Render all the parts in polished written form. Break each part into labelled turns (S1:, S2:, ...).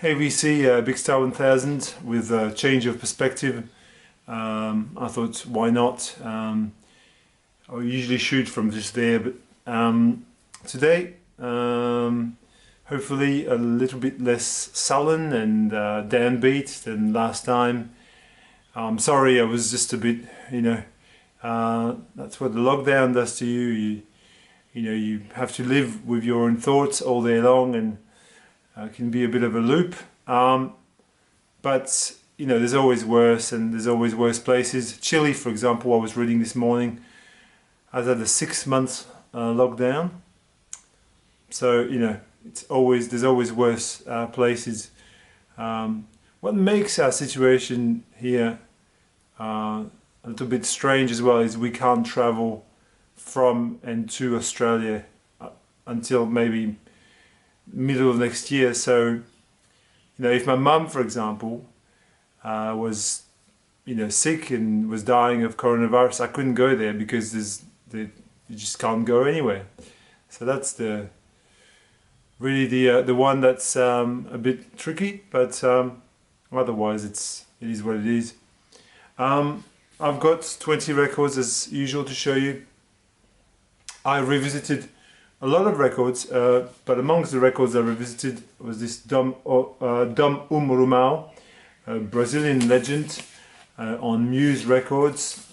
S1: Hey VC, Big Star 1000 with a change of perspective. I thought, why not? I usually shoot from just there, but today, hopefully a little bit less sullen and downbeat than last time. I'm sorry, I was just a bit, that's what the lockdown does to you. You have to live with your own thoughts all day long, and can be a bit of a loop, but there's always worse, and there's always worse places. Chile, for example, I was reading this morning, has had a 6-month lockdown, so there's always worse places. What makes our situation here a little bit strange as well is we can't travel from and to Australia until maybe middle of next year. So if my mum, for example, was sick and was dying of coronavirus, I couldn't go there because you just can't go anywhere. So that's really the one that's a bit tricky, but otherwise it is what it is. I've got 20 records as usual to show you. I revisited a lot of records, but amongst the records I revisited was this Dom Rumau, a Brazilian legend, on Muse Records.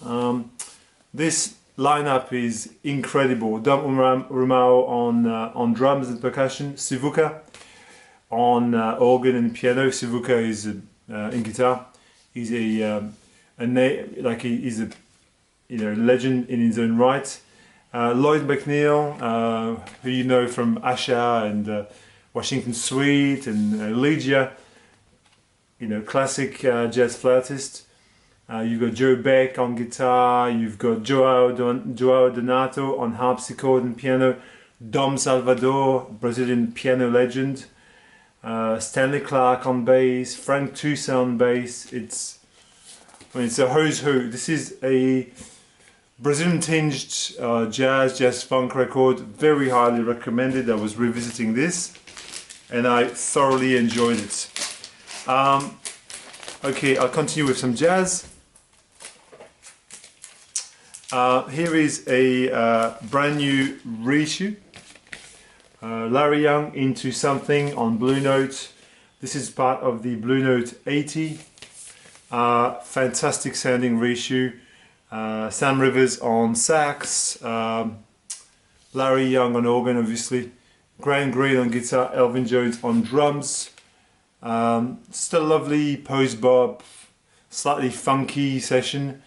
S1: This lineup is incredible. Dom Rumau on drums and percussion, Sivuca on organ and piano. Sivuca is in guitar. He's he's a legend in his own right. Lloyd McNeil, who you know from Asha and Washington Suite and Lydia, classic jazz flautist. You've got Joe Beck on guitar, you've got Joao Donato on harpsichord and piano, Dom Salvador, Brazilian piano legend, Stanley Clarke on bass, Frank Tusa on bass. It's a who's who. This is a Brazilian tinged jazz funk record, very highly recommended. I was revisiting this and I thoroughly enjoyed it. Okay, I'll continue with some jazz. Here is a brand new reissue. Larry Young, Into Something on Blue Note. This is part of the Blue Note 80. Fantastic sounding reissue. Sam Rivers on sax, Larry Young on organ, obviously, Graham Greene on guitar, Elvin Jones on drums. Still lovely post-bop, slightly funky session,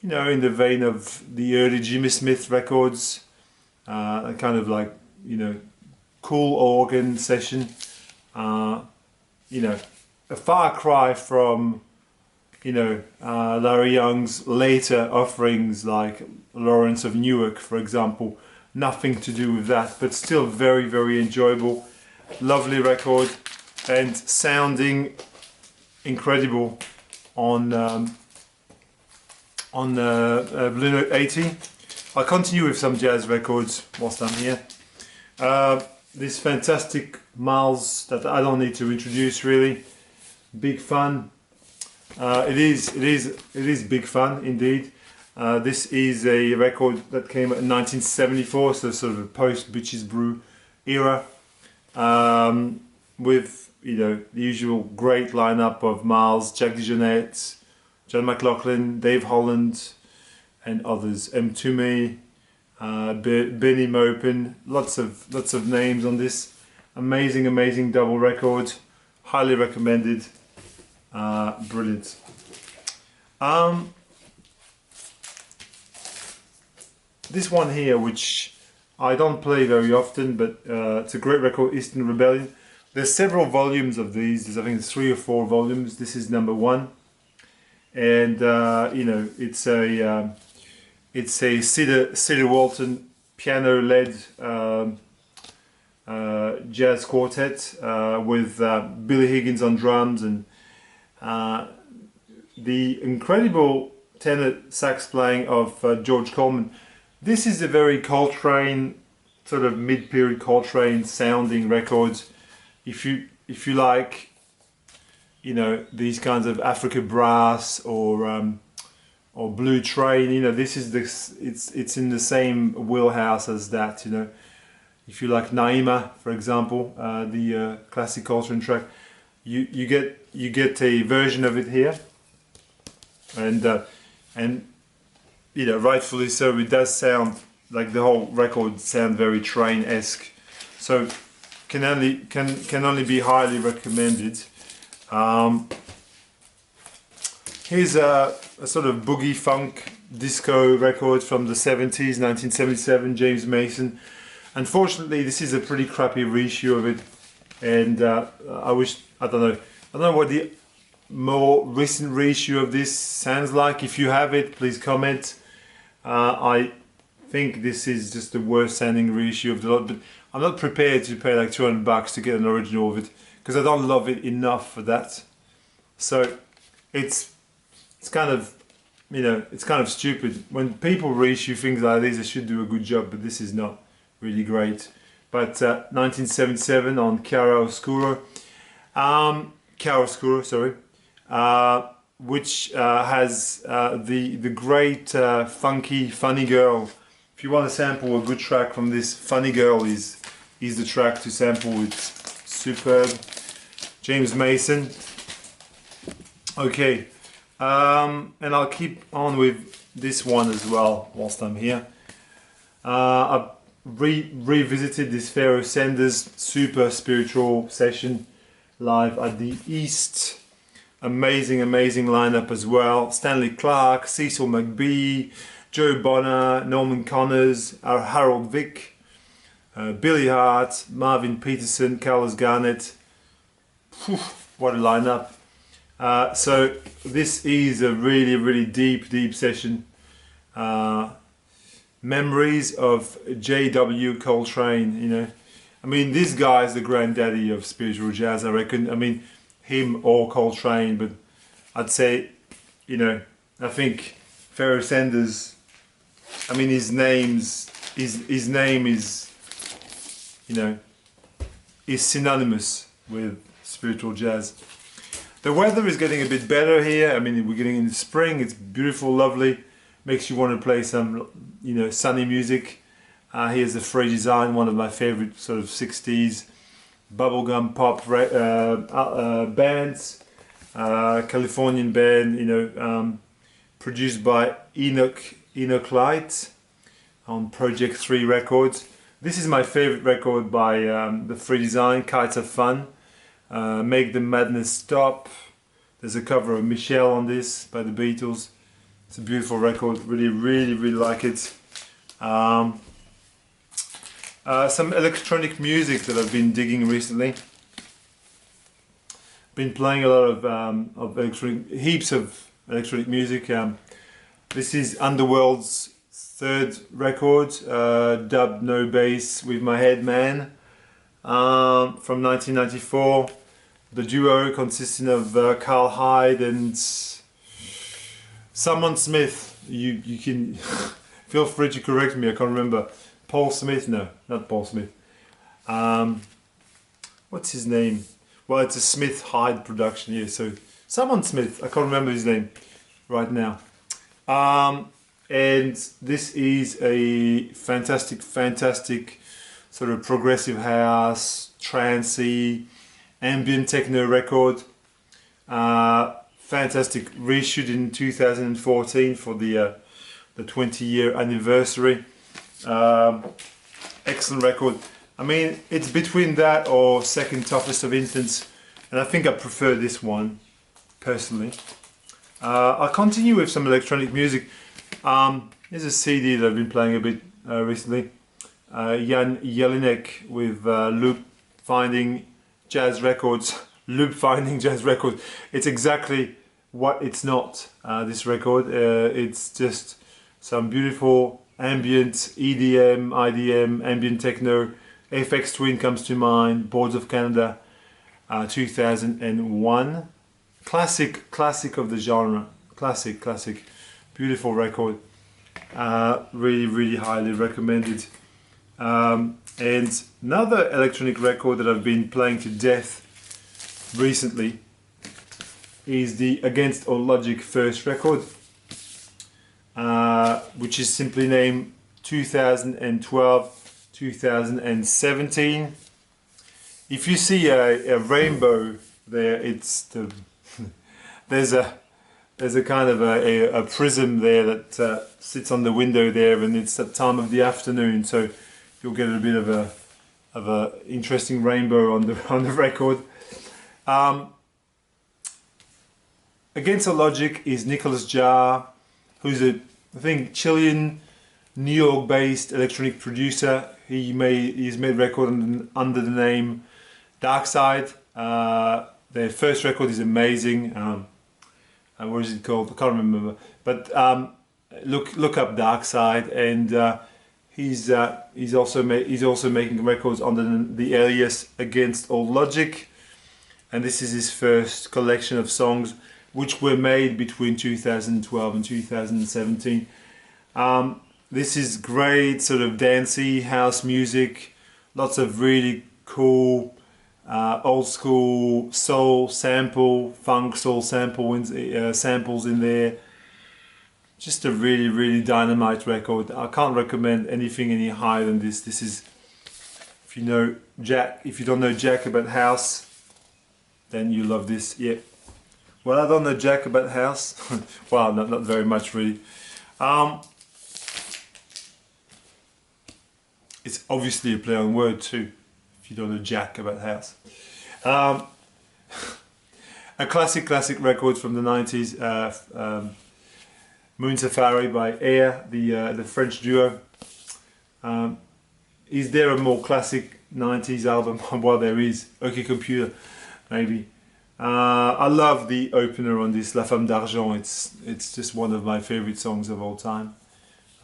S1: in the vein of the early Jimmy Smith records, a kind of like, cool organ session, a far cry from Larry Young's later offerings like Lawrence of Newark, for example. Nothing to do with that, but still very, very enjoyable. Lovely record and sounding incredible on Blue Note 80. I'll continue with some jazz records whilst I'm here. This fantastic Miles that I don't need to introduce really. Big fun. It is big fun indeed. This is a record that came out in 1974, so sort of a post Bitches Brew era, with the usual great lineup of Miles, Jack DeJohnette, John McLaughlin, Dave Holland, and others. M. Toomey, Benny Maupin, lots of names on this amazing double record. Highly recommended. Brilliant. This one here, which I don't play very often, but it's a great record, Eastern Rebellion. There's several volumes of these. There's, I think, 3 or 4 volumes. This is number 1, and it's a Cedar Walton piano-led jazz quartet with Billy Higgins on drums and the incredible tenor sax playing of George Coleman. This is a very Coltrane, sort of mid-period Coltrane sounding record. If you like you know, these kinds of Africa Brass or Blue Train, you know, this is it's in the same wheelhouse as that, you know. If you like Naima, for example, the classic Coltrane track, you get a version of it here, and you know, rightfully so, it does sound like the whole record sound very Train-esque, so can only be highly recommended. Here's a sort of boogie funk disco record from the 70s, 1977, James Mason. Unfortunately, this is a pretty crappy reissue of it, and I don't know what the more recent reissue of this sounds like. If you have it, please comment. I think this is just the worst sounding reissue of the lot, but I'm not prepared to pay like $200 to get an original of it, because I don't love it enough for that. So it's kind of, you know, it's kind of stupid. When people reissue things like this, they should do a good job, but this is not really great. But 1977 on chiaroscuro, sorry, which has the great funky Funny Girl. If you want to sample a good track from this, Funny Girl is the track to sample. It's superb. James Mason. Okay, and I'll keep on with this one as well whilst I'm here. I've revisited this Pharaoh Sanders super spiritual session live at the East. Amazing lineup as well. Stanley Clarke, Cecil McBee, Joe Bonner, Norman Connors, Harold Vick, Billy Hart, Marvin Peterson, Carlos Garnett. Whew, what a lineup. So this is a really deep session. Memories of J.W. Coltrane, you know. I mean, this guy is the granddaddy of spiritual jazz, I reckon. I mean, him or Coltrane, but I'd say, you know, I think Pharaoh Sanders, I mean, his name is, you know, is synonymous with spiritual jazz. The weather is getting a bit better here. I mean, we're getting into spring. It's beautiful, lovely. Makes you want to play some, you know, sunny music. Here's the Free Design, one of my favorite sort of 60s bubblegum pop bands. Californian band, you know, produced by Enoch Light on Project 3 Records. This is my favorite record by the Free Design, Kites of Fun. Make the Madness Stop. There's a cover of Michelle on this by the Beatles. It's a beautiful record, really like it. Some electronic music that I've been digging recently. Been playing a lot of heaps of electronic music. This is Underworld's third record, Dub No Bass with My Head Man, from 1994. The duo consisting of Carl Hyde and someone Smith. You can feel free to correct me, I can't remember. Paul Smith? No, not Paul Smith. What's his name? Well, it's a Smith Hyde production here, so someone Smith, I can't remember his name right now. And this is a fantastic sort of progressive house, trancey, ambient techno record. Fantastic, reissued in 2014 for the 20-year anniversary. Excellent record. I mean, it's between that or Second Toughest of Infants, and I think I prefer this one personally. I'll continue with some electronic music. Here's a CD that I've been playing a bit recently. Jan Jelinek with Loop Finding Jazz Records. Loop Finding Jazz Records. It's exactly what it's not, this record. It's just some beautiful ambient EDM, IDM, ambient techno. FX Twin comes to mind. Boards of Canada, 2001. Classic of the genre. Classic. Beautiful record. Really highly recommended. And another electronic record that I've been playing to death recently is the Against All Logic first record, which is simply named 2012-2017. If you see a rainbow there, it's the there's a kind of a prism there that sits on the window there, and it's that time of the afternoon, so you'll get a bit of a interesting rainbow on the record. Against All Logic is Nicholas Jar, who's I think Chilean, New York-based electronic producer. He's made record under the name Dark Side. Their first record is amazing. What is it called? I can't remember. But look up Dark Side, and he's also making records under the alias Against All Logic, and this is his first collection of songs, which were made between 2012 and 2017. This is great sort of dancey house music, lots of really cool old school soul sample, funk soul samples in there. Just a really dynamite record. I can't recommend anything any higher than this. This is, if you don't know Jack about house, then you love this. Yeah. Well, I don't know Jack about house. Well, not very much really. It's obviously a play on word too, if you don't know Jack about house. A classic record from the 90s, Moon Safari by Air, the French duo. Is there a more classic 90s album? Well, there is. OK Computer, maybe. I love the opener on this, La Femme d'Argent. It's just one of my favorite songs of all time.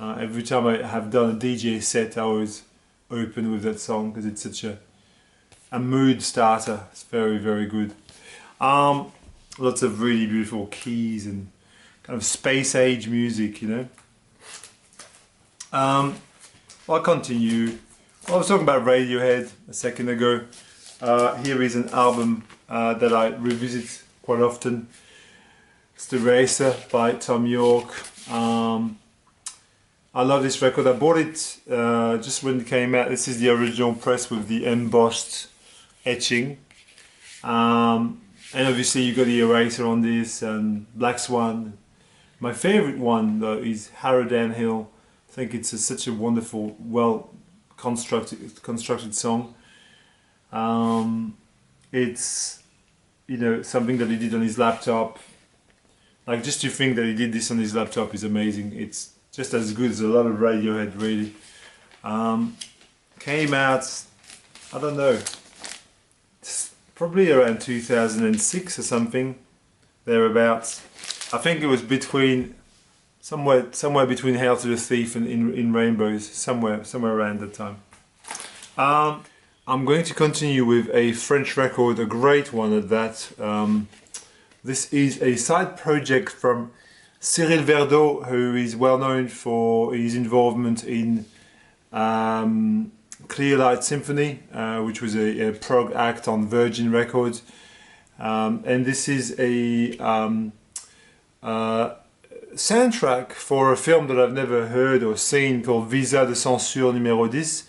S1: Every time I have done a DJ set, I always open with that song because it's such a mood starter. It's very good. Lots of really beautiful keys and kind of space age music, you know. I'll continue. I was talking about Radiohead a second ago. Here is an album that I revisit quite often. It's The Racer by Tom York. I love this record. I bought it just when it came out. This is the original press with the embossed etching. And obviously you got the eraser on this and Black Swan. My favorite one though is Harrow Downhill. I think it's such a wonderful, well constructed song. It's, you know, something that he did on his laptop. Like, just to think that he did this on his laptop is amazing. It's just as good as a lot of Radiohead, really. Came out, I don't know, probably around 2006 or something, thereabouts. I think it was between somewhere between Hail to the Thief and In Rainbows, somewhere around that time. I'm going to continue with a French record, a great one at that. This is a side project from Cyril Verdot, who is well known for his involvement in Clear Light Symphony, which was a prog act on Virgin Records. And this is a soundtrack for a film that I've never heard or seen called Visa de Censure numéro 10,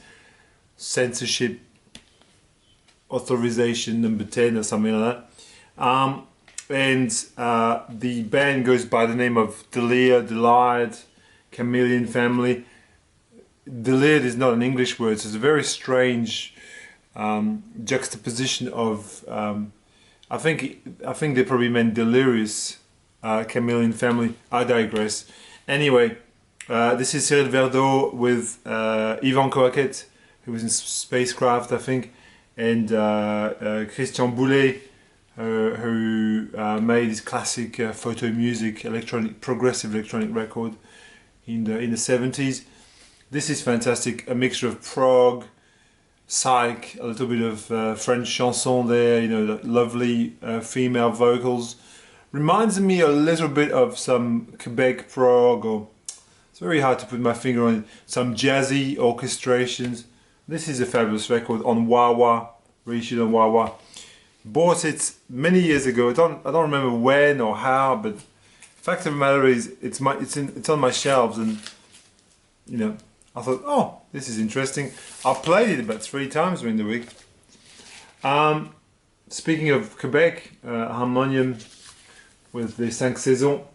S1: Censorship Authorization number 10 or something like that. And the band goes by the name of Delir'd, Chameleon Family. Delir'd is not an English word, so it's a very strange juxtaposition of, I think they probably meant delirious Chameleon Family. I digress. Anyway, this is Cyril Verdot with Yvan Coaquet, who was in Spacecraft, I think, and Christian Boulez, who made his classic photo music, progressive electronic record in the 70s. This is fantastic, a mixture of prog, psych, a little bit of French chanson there, you know, lovely female vocals. Reminds me a little bit of some Quebec prog, or it's very hard to put my finger on it, some jazzy orchestrations. This is a fabulous record on Wah Wah, reissued on Wah Wah. Bought it many years ago. I don't remember when or how, but fact of the matter is, it's on my shelves, and you know, I thought, oh, this is interesting. I played it about 3 times during the week. Speaking of Quebec, Harmonium with the Sinking Sizzle.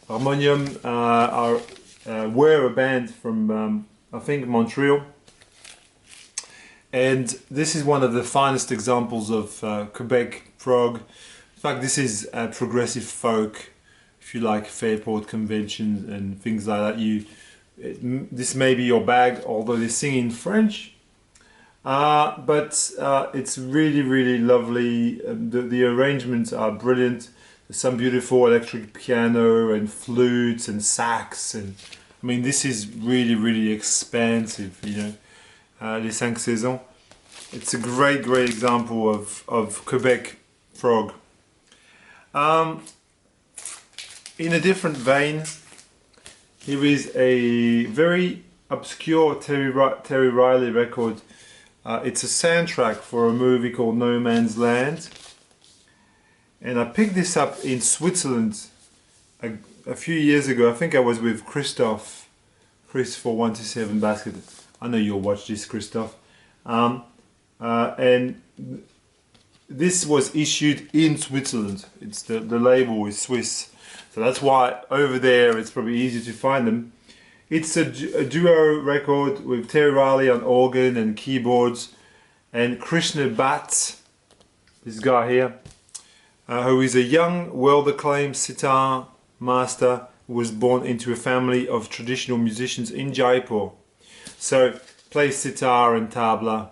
S1: Harmonium were a band from I think Montreal, and this is one of the finest examples of Quebec prog. In fact, this is progressive folk. If you like Fairport conventions and things like that, this may be your bag, although they sing in French. But it's really, really lovely. The arrangements are brilliant. There's some beautiful electric piano and flutes and sax, and I mean, this is really, really expansive, you know, Les Cinq Saisons. It's a great, great example of Quebec prog. In a different vein, here is a very obscure Terry Riley record. It's a soundtrack for a movie called No Man's Land, and I picked this up in Switzerland a few years ago. I think I was with Chris for 127 Basket. I know you'll watch this, Christophe. And this was issued in Switzerland. It's the label is Swiss, so that's why over there it's probably easier to find them. It's a duo record with Terry Riley on organ and keyboards, and Krishna Bhatt, this guy here, who is a young, world-acclaimed sitar master who was born into a family of traditional musicians in Jaipur. So, plays sitar and tabla.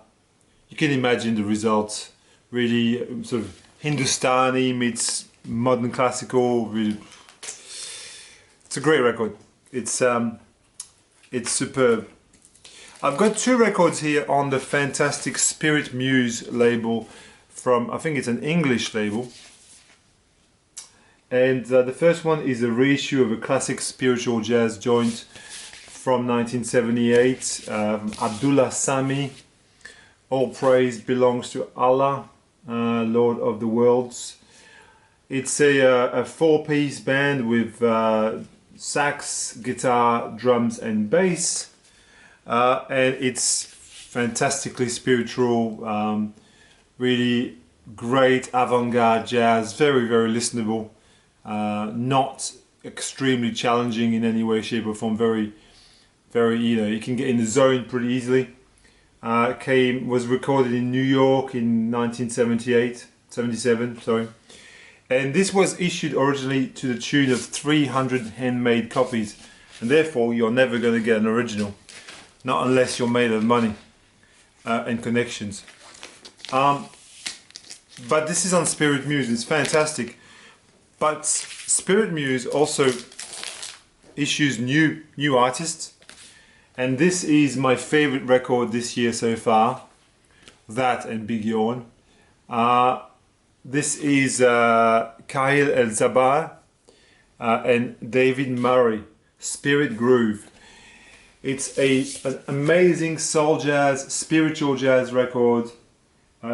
S1: You can imagine the results. Really sort of Hindustani meets modern classical. Really, it's a great record. It's superb. I've got 2 records here on the fantastic Spirit Muse label from, I think it's an English label. And the first one is a reissue of a classic spiritual jazz joint from 1978, Abdullah Sammy. All praise belongs to Allah, Lord of the worlds. It's a 4-piece band with sax, guitar, drums and bass, and it's fantastically spiritual, really great avant-garde jazz, very, very listenable, not extremely challenging in any way, shape or form, very, very, you know, you can get in the zone pretty easily. Was recorded in New York in 1977, sorry. And this was issued originally to the tune of 300 handmade copies, and therefore you're never going to get an original, not unless you're made of money and connections. But this is on Spirit Muse, it's fantastic. But Spirit Muse also issues new artists, and this is my favorite record this year so far, that and Big Yawn. This is Kahil El Zabar and David Murray, Spirit Groove. It's an amazing soul jazz, spiritual jazz record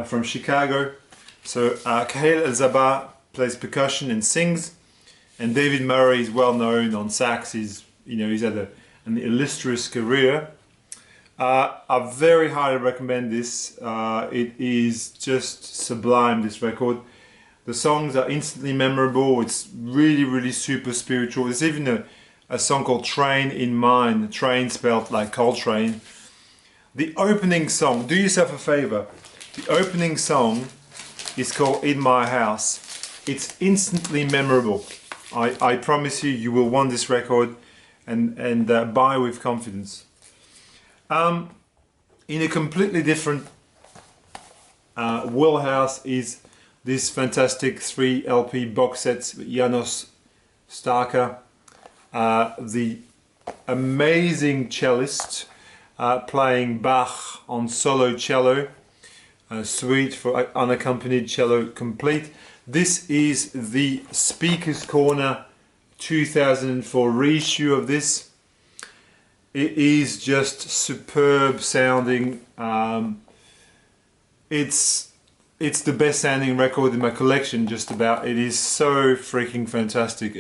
S1: from Chicago. So Kahil El Zabar plays percussion and sings, and David Murray is well known on sax. He's had an illustrious career. I very highly recommend this. It is just sublime, this record. The songs are instantly memorable. It's really, really super spiritual. There's even a song called Train in Mind. Train spelled like Coltrane. The opening song, do yourself a favor. The opening song is called In My House. It's instantly memorable. I promise you, you will want this record and buy with confidence. In a completely different wheelhouse is this fantastic 3 LP box set with Janus Starker, the amazing cellist playing Bach on solo cello, suite for unaccompanied cello complete. This is the Speaker's Corner 2004 reissue of this. It is just superb sounding. It's it's the best sounding record in my collection, just about. It is so freaking fantastic.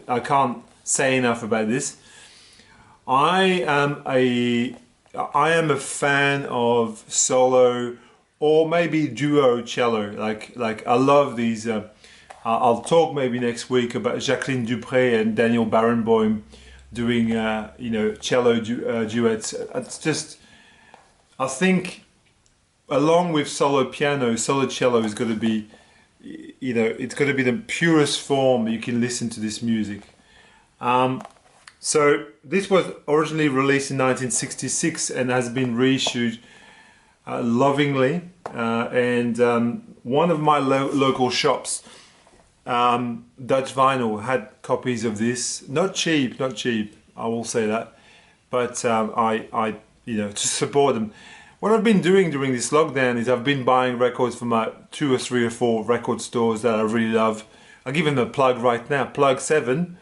S1: I can't say enough about this. I am a fan of solo or maybe duo cello. Like I love these. I'll talk maybe next week about Jacqueline Dupré and Daniel Barenboim doing you know, cello duets. It's just, I think, along with solo piano, solo cello is going to be, you know, it's going to be the purest form you can listen to this music. So this was originally released in 1966 and has been reissued lovingly. And one of my local shops, Dutch Vinyl, had copies of this. Not cheap, I will say that. But I you know, to support them. What I've been doing during this lockdown is I've been buying records from 2 or 3 or 4 record stores that I really love. I'll give them a plug right now. Plug 7.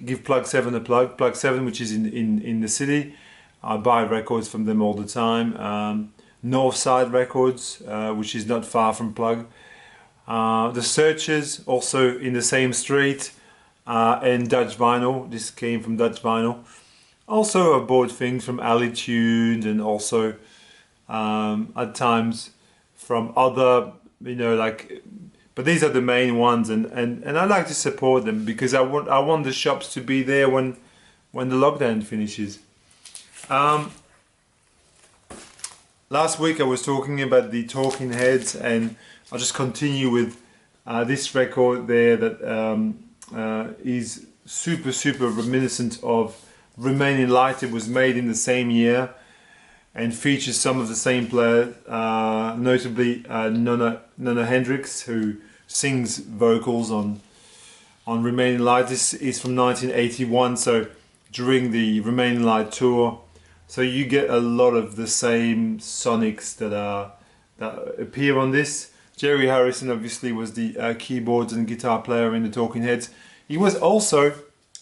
S1: Give Plug 7 a plug. Plug 7, which is in the city. I buy records from them all the time. Northside Records, which is not far from Plug. The Searchers, also in the same street. And Dutch Vinyl. This came from Dutch Vinyl. Also I bought things from Alitude, and also at times from other, you know, like, but these are the main ones, and I like to support them because I want the shops to be there when the lockdown finishes. Last week I was talking about the Talking Heads, and I'll just continue with this record there that is super reminiscent of Remain in Light. It was made in the same year and features some of the same players, notably Nona Hendrix, who sings vocals on Remain in Light. This is from 1981, so during the Remain in Light tour. So you get a lot of the same sonics that appear on this. Jerry Harrison obviously was the keyboards and guitar player in the Talking Heads. He was also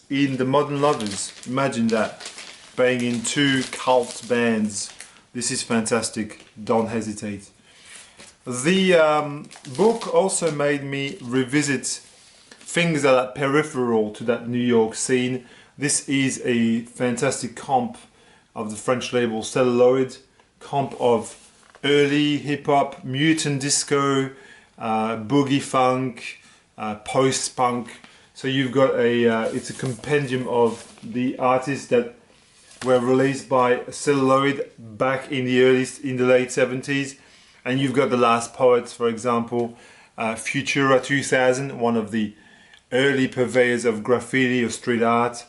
S1: in the Modern Lovers. Imagine that, playing in 2 cult bands. This is fantastic. Don't hesitate. The book also made me revisit things that are peripheral to that New York scene. This is a fantastic comp of the French label Celluloid, comp of early hip-hop, mutant disco, boogie funk, post-punk. So you've got it's a compendium of the artists that were released by Celluloid back in the late 70s, and you've got the Last Poets, for example, Futura 2000, one of the early purveyors of graffiti or street art,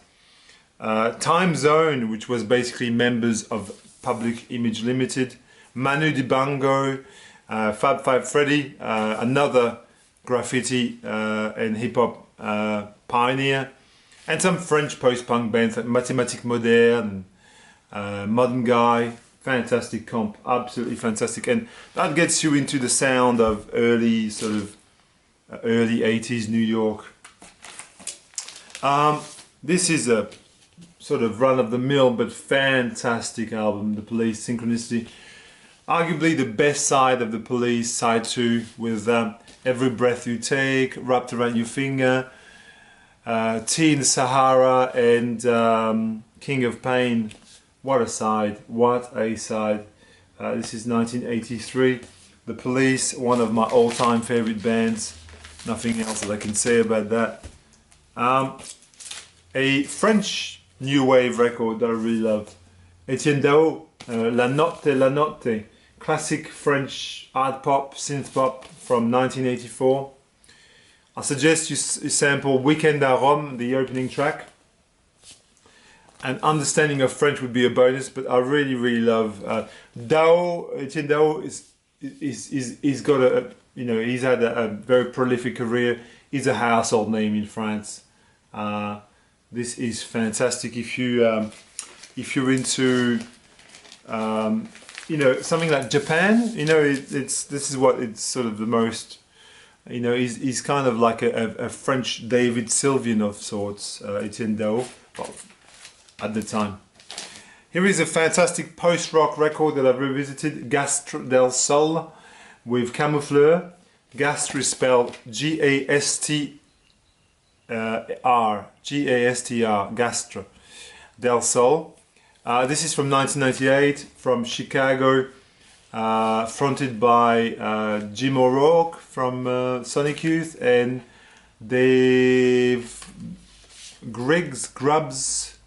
S1: Time Zone, which was basically members of Public Image Limited, Manu Dibango, Fab Five Freddy, another graffiti and hip hop pioneer, and some French post-punk bands like Mathématiques Moderne, Modern Guy. Fantastic comp, absolutely fantastic, and that gets you into the sound of early 80s New York. This is a sort of run-of-the-mill but fantastic album, The Police, Synchronicity. Arguably the best side of The Police, side 2, with Every Breath You Take, Wrapped Around Your Finger, Tea in the Sahara, and King of Pain. What a side, what a side. This is 1983. The Police, one of my all-time favorite bands. Nothing else that I can say about that. A French new wave record that I really love. Etienne Dao, La Notte. Classic French art pop, synth pop from 1984. I suggest you sample Weekend à Rome, the opening track. An understanding of French would be a bonus, but I really love Etienne Dao. He's got a, you know, he's had a very prolific career. He's a household name in France. This is fantastic if you're into you know, something like Japan. You know, this is what it's sort of the most. You know, he's kind of like a French David Sylvian of sorts, Etienne Dao, well, at the time. Here is a fantastic post-rock record that I've revisited, Gastro del Sol. with Camoufleur. Gastro is spelled G-A-S-T-R, G-A-S-T-R, Gastro, Del Sol. This is from 1998, from Chicago, fronted by Jim O'Rourke from Sonic Youth and Dave Grubbs,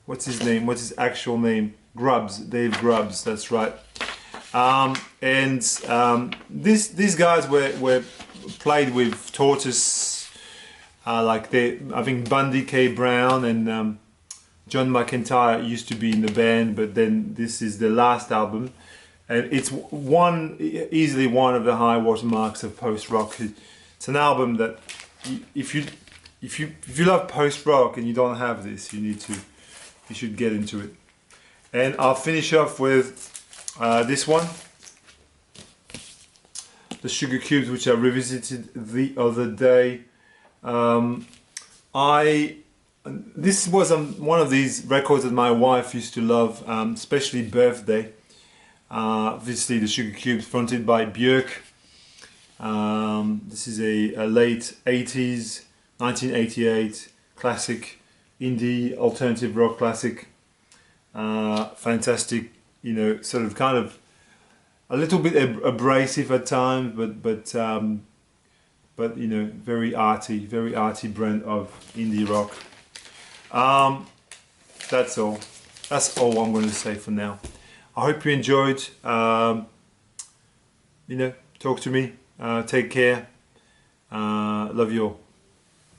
S1: what's his name, what's his actual name? Grubbs, Dave Grubbs, that's right. These guys were played with Tortoise, like I think Bundy K. Brown and John McEntire used to be in the band, but then this is the last album, and it's easily one of the high watermarks of post-rock. It's an album that if you love post-rock and you don't have this, you should get into it. And I'll finish off with this one, the Sugar Cubes, which I revisited the other day. This was one of these records that my wife used to love, especially Birthday. Obviously the Sugar Cubes, fronted by Björk. This is a late 80s, 1988 classic, indie alternative rock classic. Fantastic, you know, sort of kind of a little bit abrasive at times, but you know, very arty brand of indie rock. That's all I'm going to say for now. I hope you enjoyed. You know, talk to me, take care, love you all.